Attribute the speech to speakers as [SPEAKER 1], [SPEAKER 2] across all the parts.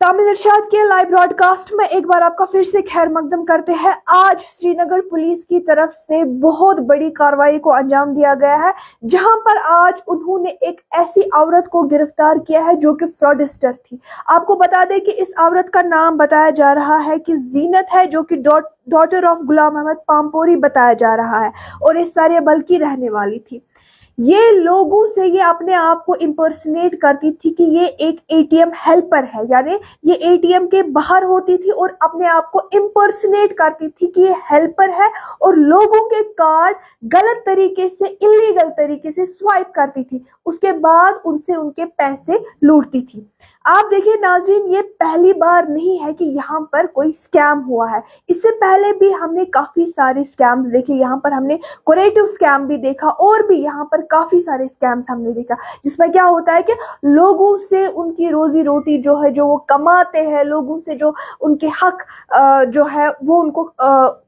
[SPEAKER 1] तामिल इरशाद के live broadcast में एक बार आपका फिर से खैर मकदम करते हैं। आज श्रीनगर पुलिस की तरफ से बहुत बड़ी कार्रवाई को अंजाम दिया गया है, जहां पर आज उन्होंने एक ऐसी औरत को गिरफ्तार किया है जो कि फ्रॉडस्टर थी। आपको बता दें कि इस औरत का नाम बताया जा रहा है कि जीनत है, जो कि डॉटर ऑफ गुलाम अहमद पामपोरी बताया जा रहा है और इस सारे बल की रहने वाली थी। ये लोगों से ये अपने आप को इम्पर्सनेट करती थी कि ये एक एटीएम हेल्पर है, यानी ये एटीएम के बाहर होती थी और अपने आप को इम्पर्सनेट करती थी कि ये हेल्पर है और लोगों के कार्ड गलत तरीके से, इलीगल तरीके से स्वाइप करती थी। उसके बाद उनसे उनके पैसे लूटती थी। आप देखिए नाजरीन, ये पहली बार नहीं है कि यहाँ पर कोई स्कैम हुआ है। इससे पहले भी हमने काफी सारे स्कैम्स देखे। यहाँ पर हमने कोरेटिव स्कैम भी देखा और भी यहाँ पर काफी सारे स्कैम्स हमने देखा, जिसमें क्या होता है कि लोगों से उनकी रोजी रोटी जो है, जो वो कमाते हैं, लोगों से जो उनके हक जो है वो उनको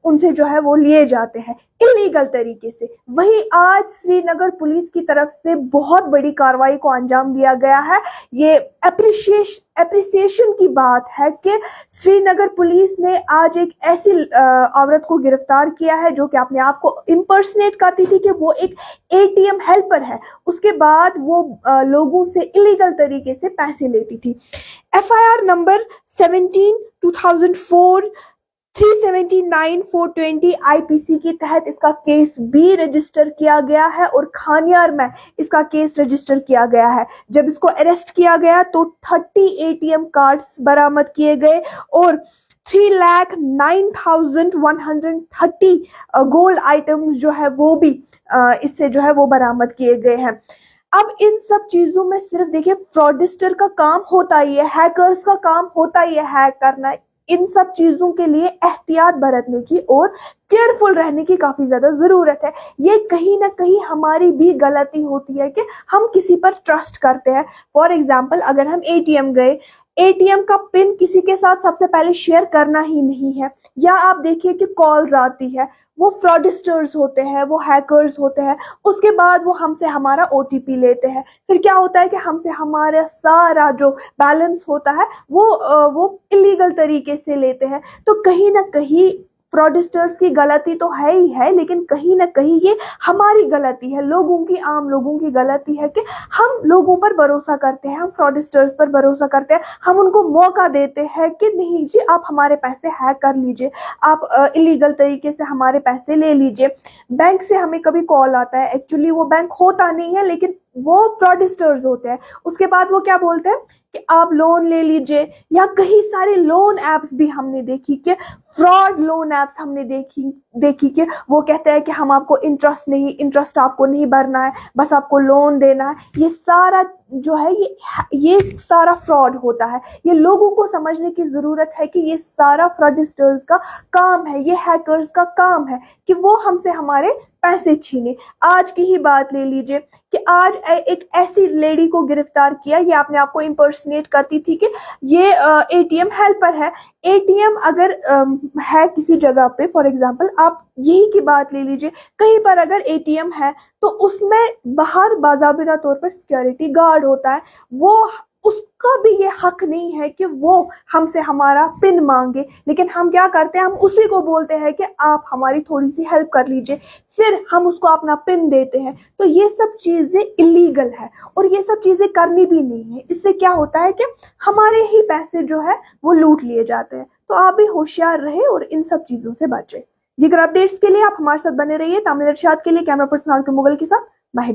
[SPEAKER 1] उनसे जो है वो लिए जाते हैं इलीगल तरीके से। वहीं आज श्रीनगर पुलिस की तरफ से बहुत बड़ी कार्रवाई को अंजाम दिया गया है। ये एप्रिसिएशन की बात है कि श्रीनगर पुलिस ने आज एक ऐसी औरत को गिरफ्तार किया है जो कि अपने आप को इम्पर्सनेट करती थी कि वो एक एटीएम हेल्पर है। उसके बाद वो लोगों से इलीगल तरीके से पैसे लेती थी। एफआईआर नंबर 17/2004 379/420 आईपीसी के तहत इसका केस भी रजिस्टर किया गया है और खानियार में इसका केस रजिस्टर किया गया है। जब इसको अरेस्ट किया गया तो 30 एटीएम कार्ड्स बरामद किए गए और 3,09,130 गोल्ड आइटम्स जो है वो भी इससे जो है वो बरामद किए गए हैं। अब इन सब चीजों में सिर्फ देखिए, फ्रॉडस्टर का काम होता ही है, हैकर्स का काम होता ही है हैक करना। इन सब चीजों के लिए एहतियात बरतने की और केयरफुल रहने की काफी ज्यादा जरूरत है। ये कहीं ना कहीं हमारी भी गलती होती है कि हम किसी पर ट्रस्ट करते हैं। फॉर एग्जाम्पल, अगर हम एटीएम गए, एटीएम का पिन किसी के साथ सबसे पहले शेयर करना ही नहीं है। या आप देखिए कि कॉल्स आती है, वो फ्रॉडस्टर्स होते हैं, वो हैकर्स होते हैं। उसके बाद वो हमसे हमारा ओटीपी लेते हैं। फिर क्या होता है कि हमसे हमारा सारा जो बैलेंस होता है वो इलीगल तरीके से लेते हैं। तो कहीं ना कहीं फ्रॉडस्टर्स की गलती तो है ही है, लेकिन कहीं ना कहीं ये हमारी गलती है, लोगों की, आम लोगों की गलती है कि हम लोगों पर भरोसा करते हैं, हम फ्रॉडस्टर्स पर भरोसा करते हैं। हम उनको मौका देते हैं कि नहीं जी, आप हमारे पैसे हैक कर लीजिए, आप इलीगल तरीके से हमारे पैसे ले लीजिए। बैंक से हमें कभी कॉल आता है, एक्चुअली वो बैंक होता नहीं है, लेकिन वो फ्रॉडस्टर्स होते हैं। उसके बाद वो क्या बोलते हैं कि आप लोन ले लीजिए, या कई सारे लोन एप्स भी हमने देखी कि फ्रॉड लोन एप्स हमने देखी कि वो कहते हैं कि हम आपको इंटरेस्ट आपको नहीं भरना है, बस आपको लोन देना है। ये सारा जो है ये सारा फ्रॉड होता है। ये लोगों को समझने की जरूरत है कि ये सारा फ्रॉडस्टर्स का काम है, ये हैकर्स का काम है कि वो हमसे हमारे पैसे छीने। आज की ही बात ले लीजिए कि आज एक ऐसी लेडी को गिरफ्तार किया, ये अपने आप को इम्पर्सनेट करती थी कि ये एटीएम हेल्पर है। एटीएम अगर है किसी जगह पे, फॉर एग्जांपल आप यही की बात ले लीजिए, कहीं पर अगर एटीएम है तो उसमें बाहर बाज़ाबिता तौर पर सिक्योरिटी गार्ड होता है। वो उसका भी ये हक नहीं है कि वो हमसे हमारा पिन मांगे, लेकिन हम क्या करते हैं, हम उसी को बोलते हैं कि आप हमारी थोड़ी सी हेल्प कर लीजिए, फिर हम उसको अपना पिन देते हैं। तो ये सब चीजें इलीगल है और ये सब चीजें करनी भी नहीं है। इससे क्या होता है कि हमारे ही पैसे जो है वो लूट लिए जाते हैं। तो आप भी होशियार रहे और इन सब चीजों से बचे। दीगर अपडेट्स के लिए आप हमारे साथ बने रहिए। तामिल इरशाद के लिए कैमरा पर्सन मुगल के साथ